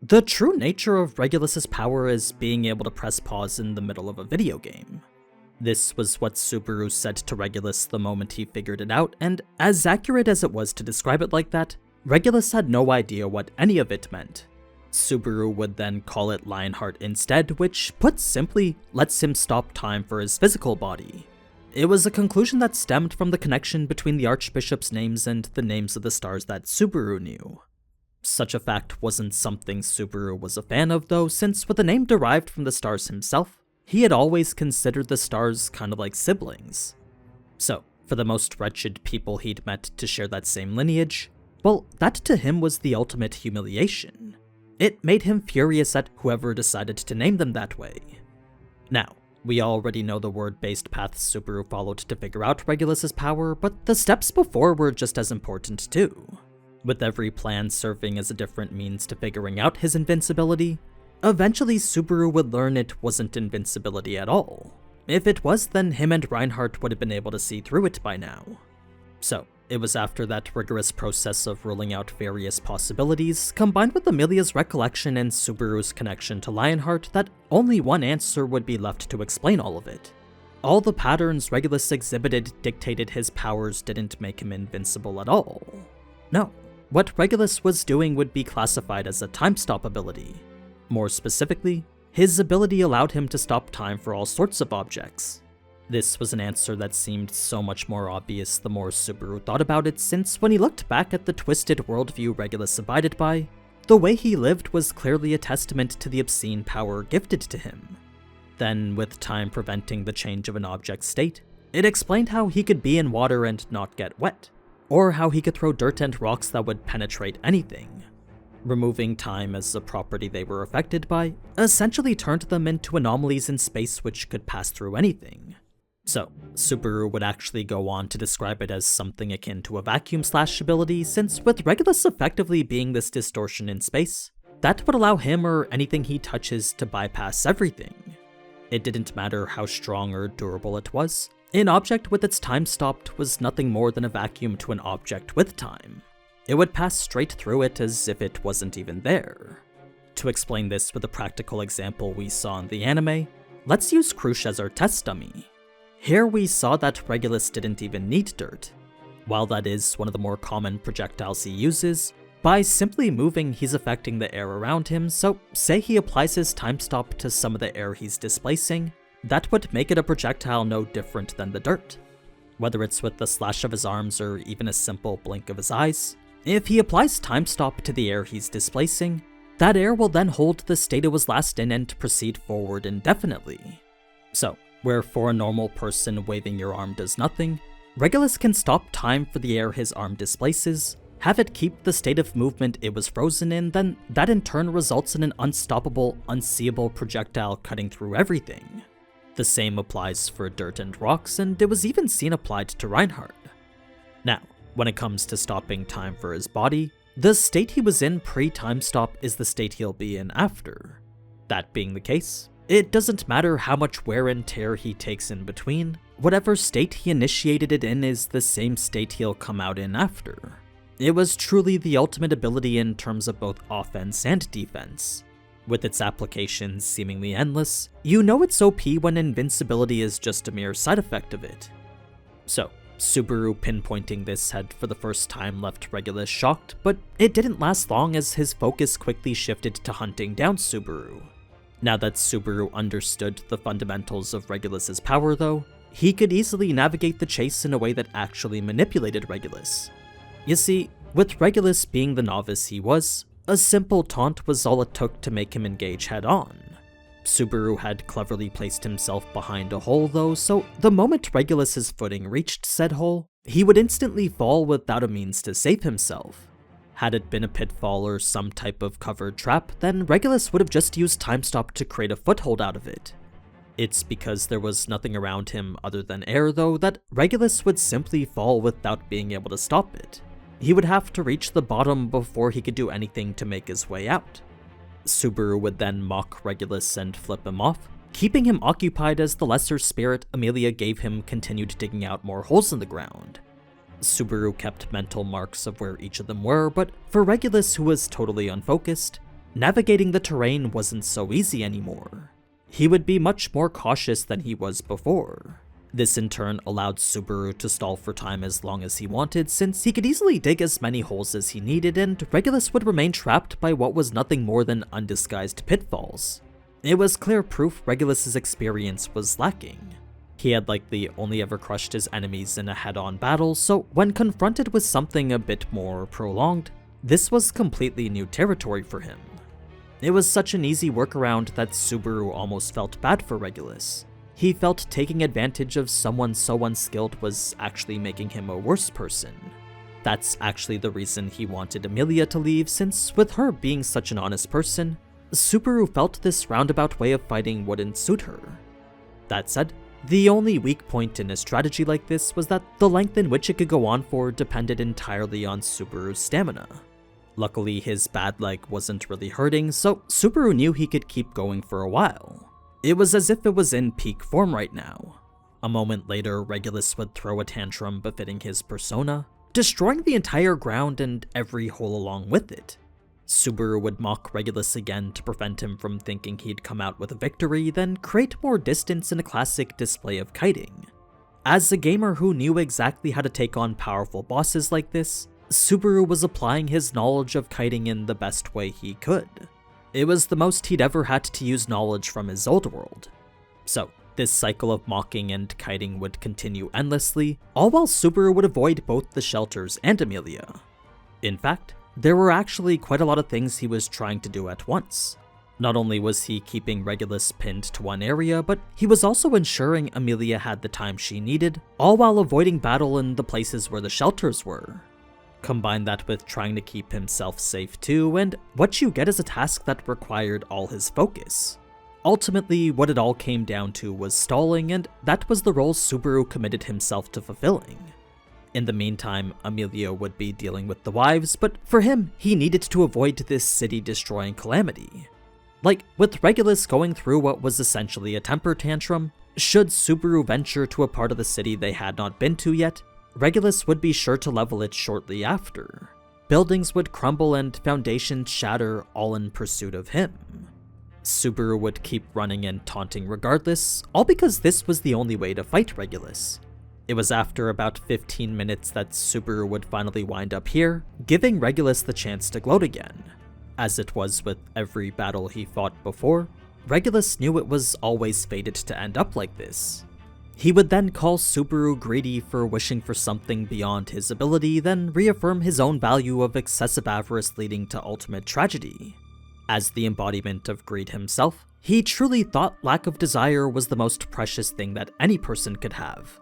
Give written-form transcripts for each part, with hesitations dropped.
The true nature of Regulus's power is being able to press pause in the middle of a video game. This was what Subaru said to Regulus the moment he figured it out, and as accurate as it was to describe it like that, Regulus had no idea what any of it meant. Subaru would then call it Lionheart instead, which, put simply, lets him stop time for his physical body. It was a conclusion that stemmed from the connection between the Archbishop's names and the names of the stars that Subaru knew. Such a fact wasn't something Subaru was a fan of though, since with the name derived from the stars himself, he had always considered the stars kind of like siblings. So, for the most wretched people he'd met to share that same lineage, well, that to him was the ultimate humiliation. It made him furious at whoever decided to name them that way. Now, we already know the word-based path Subaru followed to figure out Regulus's power, but the steps before were just as important too. With every plan serving as a different means to figuring out his invincibility, eventually Subaru would learn it wasn't invincibility at all. If it was, then him and Reinhardt would have been able to see through it by now. So, it was after that rigorous process of ruling out various possibilities, combined with Amelia's recollection and Subaru's connection to Lionheart, that only one answer would be left to explain all of it. All the patterns Regulus exhibited dictated his powers didn't make him invincible at all. No, what Regulus was doing would be classified as a time stop ability. More specifically, his ability allowed him to stop time for all sorts of objects. This was an answer that seemed so much more obvious the more Subaru thought about it, since when he looked back at the twisted worldview Regulus abided by, the way he lived was clearly a testament to the obscene power gifted to him. Then, with time preventing the change of an object's state, it explained how he could be in water and not get wet, or how he could throw dirt and rocks that would penetrate anything. Removing time as a property they were affected by essentially turned them into anomalies in space which could pass through anything. So, Subaru would actually go on to describe it as something akin to a vacuum-slash ability, since with Regulus effectively being this distortion in space, that would allow him or anything he touches to bypass everything. It didn't matter how strong or durable it was, an object with its time stopped was nothing more than a vacuum to an object with time. It would pass straight through it as if it wasn't even there. To explain this with a practical example we saw in the anime, let's use Krush as our test dummy. Here we saw that Regulus didn't even need dirt. While that is one of the more common projectiles he uses, by simply moving he's affecting the air around him, so say he applies his time stop to some of the air he's displacing, that would make it a projectile no different than the dirt. Whether it's with the slash of his arms or even a simple blink of his eyes, if he applies time stop to the air he's displacing, that air will then hold the state it was last in and proceed forward indefinitely. So, where for a normal person waving your arm does nothing, Regulus can stop time for the air his arm displaces, have it keep the state of movement it was frozen in, then that in turn results in an unstoppable, unseeable projectile cutting through everything. The same applies for dirt and rocks, and it was even seen applied to Reinhardt. Now, when it comes to stopping time for his body, the state he was in pre-time stop is the state he'll be in after. That being the case, it doesn't matter how much wear and tear he takes in between, whatever state he initiated it in is the same state he'll come out in after. It was truly the ultimate ability in terms of both offense and defense. With its applications seemingly endless, you know it's OP when invincibility is just a mere side effect of it. So, Subaru pinpointing this had for the first time left Regulus shocked, but it didn't last long as his focus quickly shifted to hunting down Subaru. Now that Subaru understood the fundamentals of Regulus's power though, he could easily navigate the chase in a way that actually manipulated Regulus. You see, with Regulus being the novice he was, a simple taunt was all it took to make him engage head-on. Subaru had cleverly placed himself behind a hole though, so the moment Regulus's footing reached said hole, he would instantly fall without a means to save himself. Had it been a pitfall or some type of covered trap, then Regulus would have just used time stop to create a foothold out of it. It's because there was nothing around him other than air though that Regulus would simply fall without being able to stop it. He would have to reach the bottom before he could do anything to make his way out. Subaru would then mock Regulus and flip him off, keeping him occupied as the lesser spirit Amelia gave him continued digging out more holes in the ground. Subaru kept mental marks of where each of them were, but for Regulus, who was totally unfocused, navigating the terrain wasn't so easy anymore. He would be much more cautious than he was before. This in turn allowed Subaru to stall for time as long as he wanted, since he could easily dig as many holes as he needed, and Regulus would remain trapped by what was nothing more than undisguised pitfalls. It was clear proof Regulus's experience was lacking. He had likely only ever crushed his enemies in a head-on battle, so when confronted with something a bit more prolonged, this was completely new territory for him. It was such an easy workaround that Subaru almost felt bad for Regulus. He felt taking advantage of someone so unskilled was actually making him a worse person. That's actually the reason he wanted Amelia to leave, since with her being such an honest person, Subaru felt this roundabout way of fighting wouldn't suit her. That said, the only weak point in a strategy like this was that the length in which it could go on for depended entirely on Subaru's stamina. Luckily, his bad leg wasn't really hurting, so Subaru knew he could keep going for a while. It was as if it was in peak form right now. A moment later, Regulus would throw a tantrum befitting his persona, destroying the entire ground and every hole along with it. Subaru would mock Regulus again to prevent him from thinking he'd come out with a victory, then create more distance in a classic display of kiting. As a gamer who knew exactly how to take on powerful bosses like this, Subaru was applying his knowledge of kiting in the best way he could. It was the most he'd ever had to use knowledge from his old world. So, this cycle of mocking and kiting would continue endlessly, all while Subaru would avoid both the shelters and Amelia. In fact, there were actually quite a lot of things he was trying to do at once. Not only was he keeping Regulus pinned to one area, but he was also ensuring Amelia had the time she needed, all while avoiding battle in the places where the shelters were. Combine that with trying to keep himself safe too, and what you get is a task that required all his focus. Ultimately, what it all came down to was stalling, and that was the role Subaru committed himself to fulfilling. In the meantime, Amelia would be dealing with the wives, but for him, he needed to avoid this city-destroying calamity. Like, with Regulus going through what was essentially a temper tantrum, should Subaru venture to a part of the city they had not been to yet, Regulus would be sure to level it shortly after. Buildings would crumble and foundations shatter, all in pursuit of him. Subaru would keep running and taunting regardless, all because this was the only way to fight Regulus. It was after about 15 minutes that Subaru would finally wind up here, giving Regulus the chance to gloat again. As it was with every battle he fought before, Regulus knew it was always fated to end up like this. He would then call Subaru greedy for wishing for something beyond his ability, then reaffirm his own value of excessive avarice leading to ultimate tragedy. As the embodiment of greed himself, he truly thought lack of desire was the most precious thing that any person could have.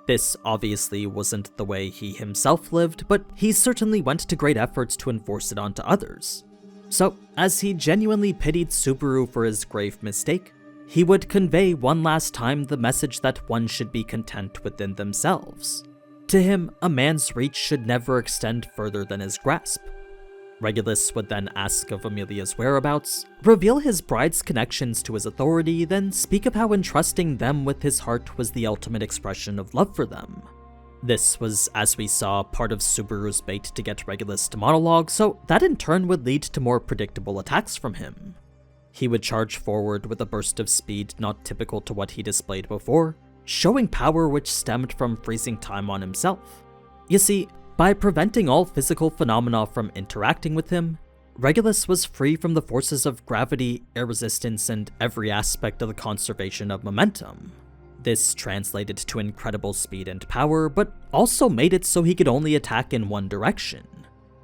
This obviously wasn't the way he himself lived, but he certainly went to great efforts to enforce it onto others. So, as he genuinely pitied Subaru for his grave mistake, he would convey one last time the message that one should be content within themselves. To him, a man's reach should never extend further than his grasp. Regulus would then ask of Amelia's whereabouts, reveal his bride's connections to his authority, then speak of how entrusting them with his heart was the ultimate expression of love for them. This was, as we saw, part of Subaru's bait to get Regulus to monologue, so that in turn would lead to more predictable attacks from him. He would charge forward with a burst of speed not typical to what he displayed before, showing power which stemmed from freezing time on himself. You see, by preventing all physical phenomena from interacting with him, Regulus was free from the forces of gravity, air resistance, and every aspect of the conservation of momentum. This translated to incredible speed and power, but also made it so he could only attack in one direction.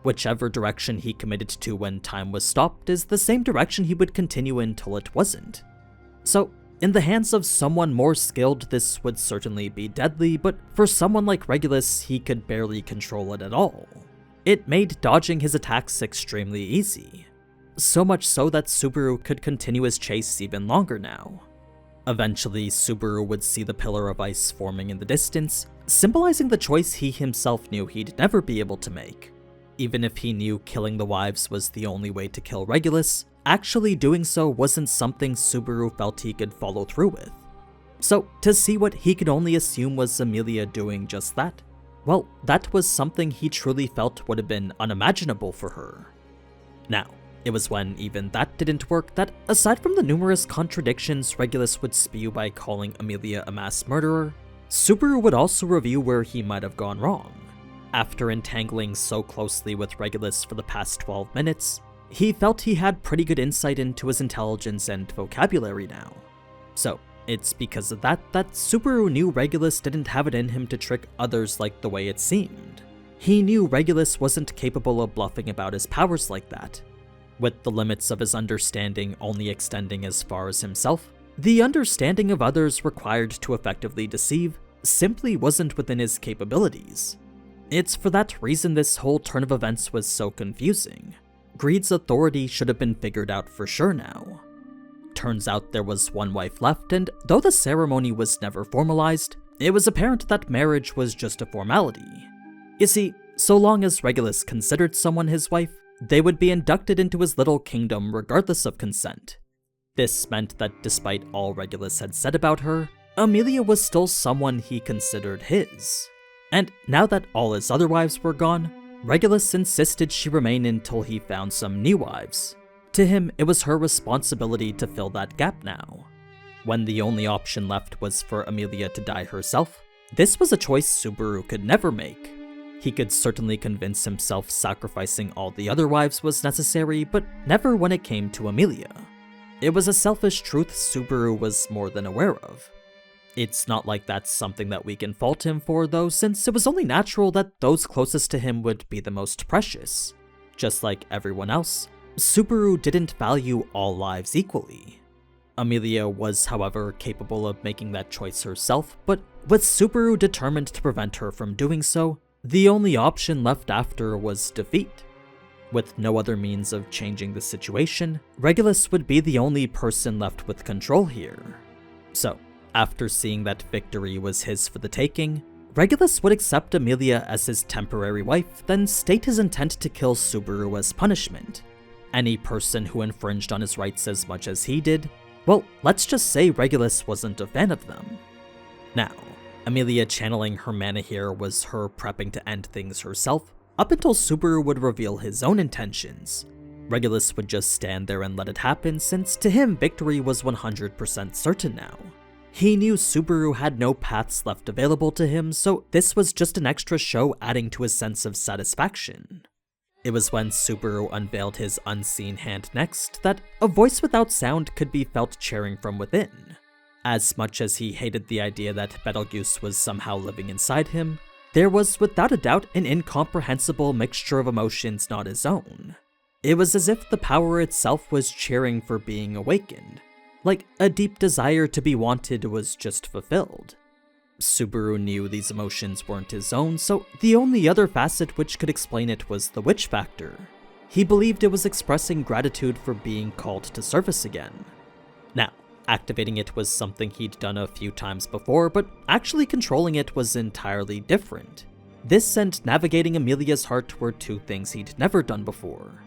Whichever direction he committed to when time was stopped is the same direction he would continue until it wasn't. So, in the hands of someone more skilled, this would certainly be deadly, but for someone like Regulus, he could barely control it at all. It made dodging his attacks extremely easy. So much so that Subaru could continue his chase even longer now. Eventually, Subaru would see the pillar of ice forming in the distance, symbolizing the choice he himself knew he'd never be able to make. Even if he knew killing the wives was the only way to kill Regulus, actually doing so wasn't something Subaru felt he could follow through with. So, to see what he could only assume was Amelia doing just that, well, that was something he truly felt would have been unimaginable for her. Now, It was when even that didn't work that, aside from the numerous contradictions Regulus would spew by calling Amelia a mass murderer, Subaru would also review where he might have gone wrong. After entangling so closely with Regulus for the past 12 minutes, he felt he had pretty good insight into his intelligence and vocabulary now. So, it's because of that Subaru knew Regulus didn't have it in him to trick others like the way it seemed. He knew Regulus wasn't capable of bluffing about his powers like that. With the limits of his understanding only extending as far as himself, the understanding of others required to effectively deceive simply wasn't within his capabilities. It's for that reason this whole turn of events was so confusing. Greed's authority should have been figured out for sure now. Turns out there was one wife left, and though the ceremony was never formalized, it was apparent that marriage was just a formality. You see, so long as Regulus considered someone his wife, they would be inducted into his little kingdom regardless of consent. This meant that despite all Regulus had said about her, Amelia was still someone he considered his. And now that all his other wives were gone, Regulus insisted she remain until he found some new wives. To him, it was her responsibility to fill that gap now. When the only option left was for Amelia to die herself, this was a choice Subaru could never make. He could certainly convince himself sacrificing all the other wives was necessary, but never when it came to Amelia. It was a selfish truth Subaru was more than aware of. It's not like that's something that we can fault him for though, since it was only natural that those closest to him would be the most precious. Just like everyone else, Subaru didn't value all lives equally. Amelia was, however, capable of making that choice herself, but with Subaru determined to prevent her from doing so, the only option left after was defeat. With no other means of changing the situation, Regulus would be the only person left with control here. So, after seeing that victory was his for the taking, Regulus would accept Amelia as his temporary wife, then state his intent to kill Subaru as punishment. Any person who infringed on his rights as much as he did, well, let's just say Regulus wasn't a fan of them. Now, Amelia channeling her mana here was her prepping to end things herself, up until Subaru would reveal his own intentions. Regulus would just stand there and let it happen, since to him victory was 100% certain now. He knew Subaru had no paths left available to him, so this was just an extra show adding to his sense of satisfaction. It was when Subaru unveiled his unseen hand next that a voice without sound could be felt cheering from within. As much as he hated the idea that Betelgeuse was somehow living inside him, there was without a doubt an incomprehensible mixture of emotions not his own. It was as if the power itself was cheering for being awakened, like a deep desire to be wanted was just fulfilled. Subaru knew these emotions weren't his own, so the only other facet which could explain it was the witch factor. He believed it was expressing gratitude for being called to service again. Now, activating it was something he'd done a few times before, but actually controlling it was entirely different. This and navigating Amelia's heart were two things he'd never done before.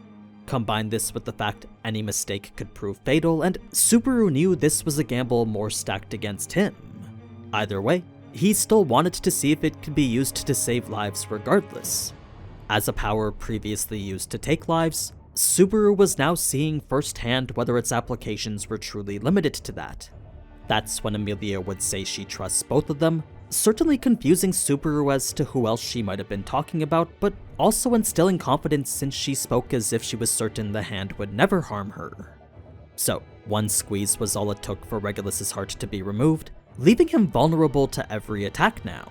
Combine this with the fact any mistake could prove fatal, and Subaru knew this was a gamble more stacked against him. Either way, he still wanted to see if it could be used to save lives regardless. As a power previously used to take lives, Subaru was now seeing firsthand whether its applications were truly limited to that. That's when Amelia would say she trusts both of them, certainly confusing Subaru as to who else she might have been talking about, but also instilling confidence since she spoke as if she was certain the hand would never harm her. So, one squeeze was all it took for Regulus's heart to be removed, leaving him vulnerable to every attack now.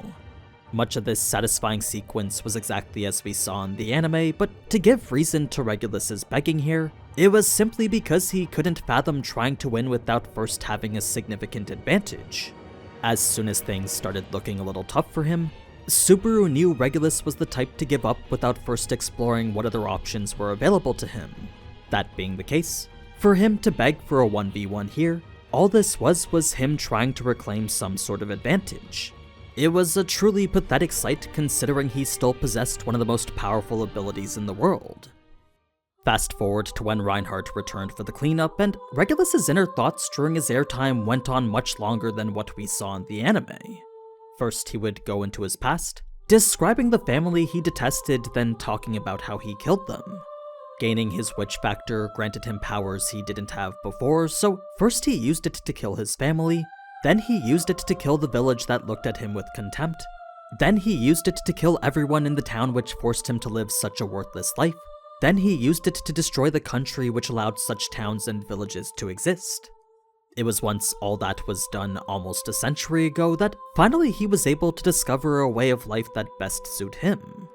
Much of this satisfying sequence was exactly as we saw in the anime, but to give reason to Regulus's begging here, it was simply because he couldn't fathom trying to win without first having a significant advantage. As soon as things started looking a little tough for him, Subaru knew Regulus was the type to give up without first exploring what other options were available to him. That being the case, for him to beg for a 1v1 here, all this was him trying to reclaim some sort of advantage. It was a truly pathetic sight considering he still possessed one of the most powerful abilities in the world. Fast forward to when Reinhardt returned for the cleanup, and Regulus's inner thoughts during his airtime went on much longer than what we saw in the anime. First, he would go into his past, describing the family he detested, then talking about how he killed them. Gaining his witch factor granted him powers he didn't have before, so first he used it to kill his family, then he used it to kill the village that looked at him with contempt, then he used it to kill everyone in the town which forced him to live such a worthless life, then he used it to destroy the country which allowed such towns and villages to exist. It was once all that was done almost a century ago that finally he was able to discover a way of life that best suit him.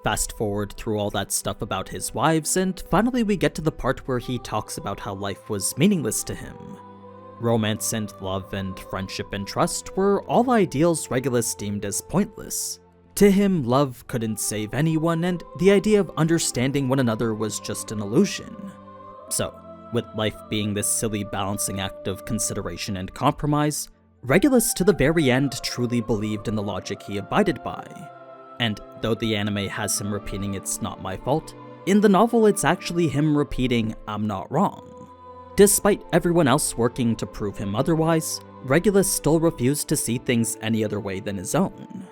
Fast forward through all that stuff about his wives, and finally we get to the part where he talks about how life was meaningless to him. Romance and love and friendship and trust were all ideals Regulus deemed as pointless. To him, love couldn't save anyone, and the idea of understanding one another was just an illusion. So, with life being this silly balancing act of consideration and compromise, Regulus to the very end truly believed in the logic he abided by. And though the anime has him repeating "it's not my fault," in the novel it's actually him repeating "I'm not wrong." Despite everyone else working to prove him otherwise, Regulus still refused to see things any other way than his own.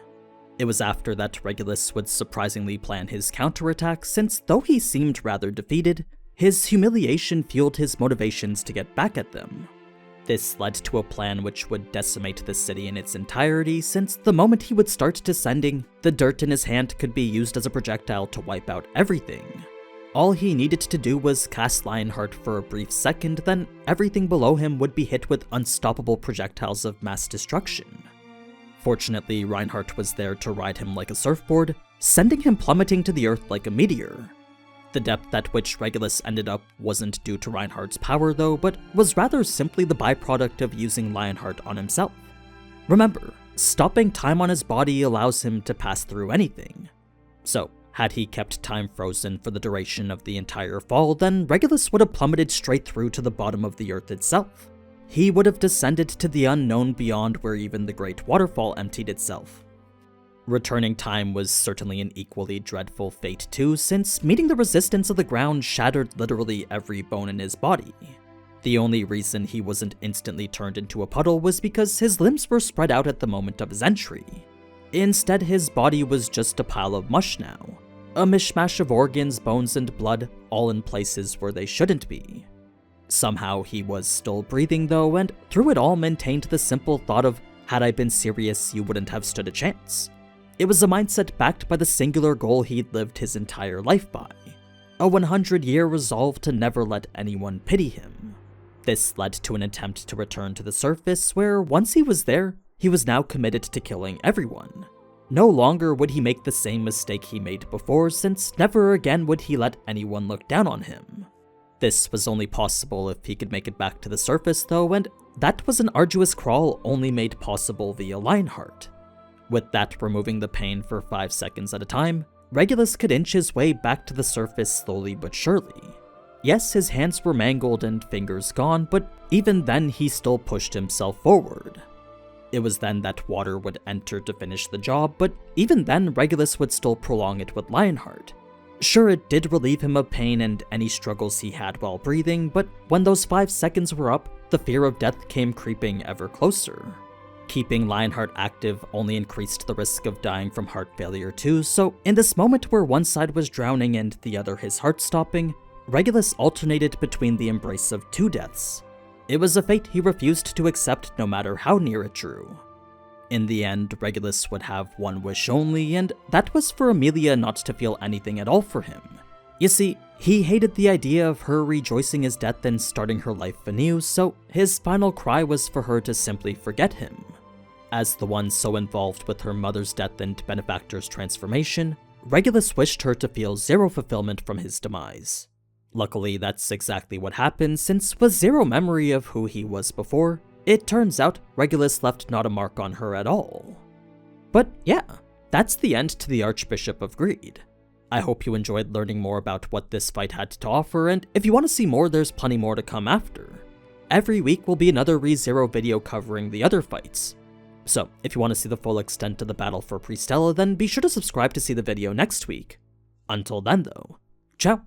It was after that Regulus would surprisingly plan his counterattack, since though he seemed rather defeated, his humiliation fueled his motivations to get back at them. This led to a plan which would decimate the city in its entirety, since the moment he would start descending, the dirt in his hand could be used as a projectile to wipe out everything. All he needed to do was cast Lionheart for a brief second, then everything below him would be hit with unstoppable projectiles of mass destruction. Fortunately, Reinhardt was there to ride him like a surfboard, sending him plummeting to the earth like a meteor. The depth at which Regulus ended up wasn't due to Reinhardt's power though, but was rather simply the byproduct of using Lionheart on himself. Remember, stopping time on his body allows him to pass through anything. So, had he kept time frozen for the duration of the entire fall, then Regulus would have plummeted straight through to the bottom of the earth itself. He would have descended to the unknown beyond where even the Great Waterfall emptied itself. Returning time was certainly an equally dreadful fate too, since meeting the resistance of the ground shattered literally every bone in his body. The only reason he wasn't instantly turned into a puddle was because his limbs were spread out at the moment of his entry. Instead, his body was just a pile of mush now. A mishmash of organs, bones, and blood, all in places where they shouldn't be. Somehow he was still breathing though, and through it all maintained the simple thought of, had I been serious, you wouldn't have stood a chance. It was a mindset backed by the singular goal he'd lived his entire life by. A 100-year resolve to never let anyone pity him. This led to an attempt to return to the surface, where once he was there, he was now committed to killing everyone. No longer would he make the same mistake he made before, since never again would he let anyone look down on him. This was only possible if he could make it back to the surface though, and that was an arduous crawl only made possible via Lionheart. With that removing the pain for 5 seconds at a time, Regulus could inch his way back to the surface slowly but surely. Yes, his hands were mangled and fingers gone, but even then he still pushed himself forward. It was then that water would enter to finish the job, but even then Regulus would still prolong it with Lionheart. Sure, it did relieve him of pain and any struggles he had while breathing, but when those 5 seconds were up, the fear of death came creeping ever closer. Keeping Lionheart active only increased the risk of dying from heart failure too, so in this moment where one side was drowning and the other his heart stopping, Regulus alternated between the embrace of 2 deaths. It was a fate he refused to accept no matter how near it drew. In the end, Regulus would have one wish only, and that was for Amelia not to feel anything at all for him. You see, he hated the idea of her rejoicing his death and starting her life anew, so his final cry was for her to simply forget him. As the one so involved with her mother's death and benefactor's transformation, Regulus wished her to feel zero fulfillment from his demise. Luckily, that's exactly what happened, since with zero memory of who he was before, it turns out Regulus left not a mark on her at all. But yeah, that's the end to the Archbishop of Greed. I hope you enjoyed learning more about what this fight had to offer, and if you want to see more, there's plenty more to come after. Every week will be another ReZero video covering the other fights. So, if you want to see the full extent of the battle for Priestella, then be sure to subscribe to see the video next week. Until then though, ciao!